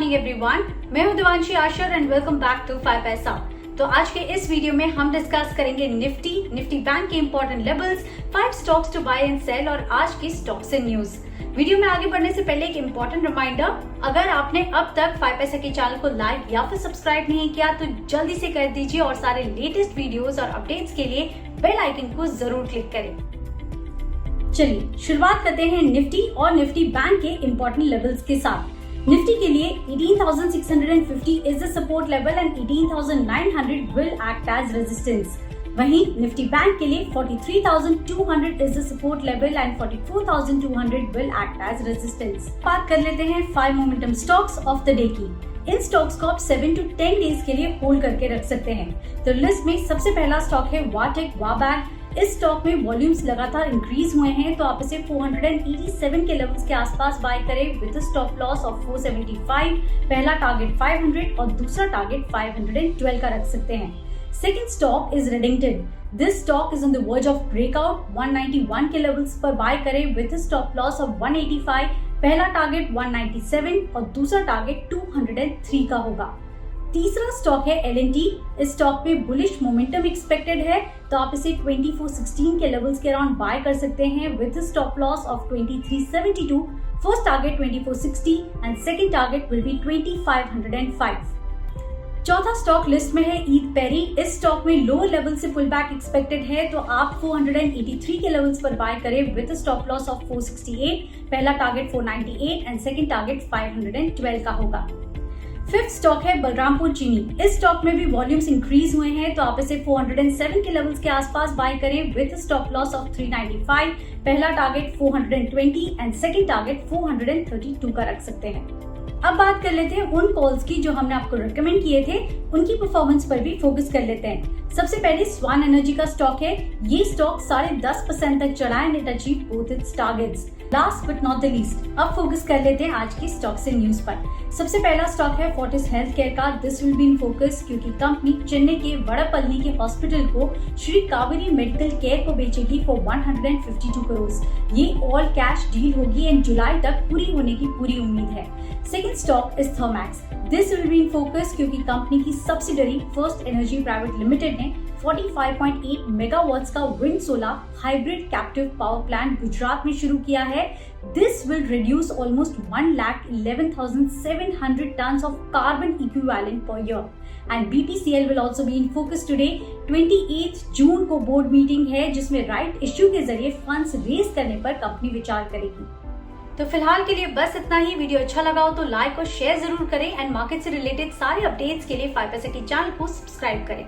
Morning everyone, मैं हूं Devanshi Ashar and welcome back to 5 Paisa. तो आज के इस वीडियो में हम डिस्कस करेंगे निफ्टी बैंक के important levels, 5 stocks to buy and sell और आज की स्टॉक्स एंड न्यूज। वीडियो में आगे बढ़ने से पहले एक इंपॉर्टेंट रिमाइंडर, अगर आपने अब तक 5 पैसा के चैनल को लाइक या फिर सब्सक्राइब नहीं किया तो जल्दी से कर दीजिए और सारे लेटेस्ट वीडियोस और अपडेट्स के लिए बेल आइकन को जरूर क्लिक करें। चलिए शुरुआत करते हैं निफ्टी और निफ्टी बैंक के इंपॉर्टेंट लेवल्स के साथ। निफ्टी के लिए 18,650 is the support level and 18,900 will act as resistance. वहीं निफ्टी बैंक के लिए 43,200 is the support level and 44,200 will act as resistance. बात कर लेते हैं 5 momentum stocks of the day की। इन स्टॉक्स को आप 7 to 10 डेज के लिए होल्ड करके रख सकते हैं। तो लिस्ट में सबसे पहला स्टॉक है वाटेक वाबैग। इस स्टॉक में वॉल्यूम्स लगातार इंक्रीज हुए हैं, तो आप इसे 487 के लेवल्स के आसपास बाय करें विद स्टॉप लॉस ऑफ 475। पहला टारगेट 500 और दूसरा टारगेट 512 का रख सकते हैं। Second stock is Redington. This stock is on the verge of breakout. 191 के लेवल्स पर बाय करें विद स्टॉप लॉस ऑफ 185। पहला टारगेट 197 और दूसरा टारगेट 203 का होगा। तीसरा स्टॉक है L&T। इस स्टॉक में बुलिश मोमेंटम एक्सपेक्टेड है, तो आप इसे 2416 के लेवल्स के अराउंड बाय कर सकते हैं with stop loss of 2372। First target 2460 and second target will be 2505। चौथा स्टॉक लिस्ट में है ईद पेरी। इस स्टॉक में लोअर लेवल से पुल बैक एक्सपेक्टेड है, तो आप 483 के लेवल्स पर बाय करें विद स्टॉप लॉस ऑफ 468। पहला टारगेट 498 एंड सेकंड टारगेट 512 का होगा। फिफ्थ स्टॉक है बलरामपुर चीनी। इस स्टॉक में भी वॉल्यूम्स इंक्रीज हुए हैं, तो आप इसे 407 के लेवल्स के आसपास बाय करें विद स्टॉप लॉस ऑफ 395। पहला टारगेट 420 एंड सेकंड टारगेट 432 का रख सकते हैं। अब बात कर लेते हैं उन कॉल्स की जो हमने आपको रेकमेंड किए थे, उनकी परफॉर्मेंस पर भी फोकस कर लेते हैं। सबसे पहले स्वान एनर्जी का स्टॉक है। ये स्टॉक 10.5% तक चढ़ा and it achieve both it's targets. Last but not the least, अब फोकस कर लेते हैं आज की स्टॉक्स एंड न्यूज पर। सबसे पहला स्टॉक है फोर्टिस हेल्थ केयर का। This will be in focus क्योंकि कंपनी चेन्नई के वड़पल्ली के हॉस्पिटल को श्री कावेरी मेडिकल केयर को बेचेगी फॉर 152 करोड़। ये ऑल कैश डील होगी एंड जुलाई तक पूरी होने की पूरी उम्मीद है। Second stock is Thermax. This will be in focus क्योंकि कंपनी की subsidiary first energy private limited ने 45.8 मेगावाट्स का wind solar hybrid captive power plant Gujarat में शुरू किया है। This will reduce almost 1,11,700 tons of carbon equivalent per year. And BPCL will also be in focus today. 28 जून को board meeting है जिसमें right issue के जरिए फंड्स रेज करने पर कंपनी विचार करेगी। तो फिलहाल के लिए बस इतना ही। वीडियो अच्छा लगा हो तो लाइक और शेयर जरूर करें एंड मार्केट से रिलेटेड सारे अपडेट्स के लिए 5 पैसे के चैनल को सब्सक्राइब करें।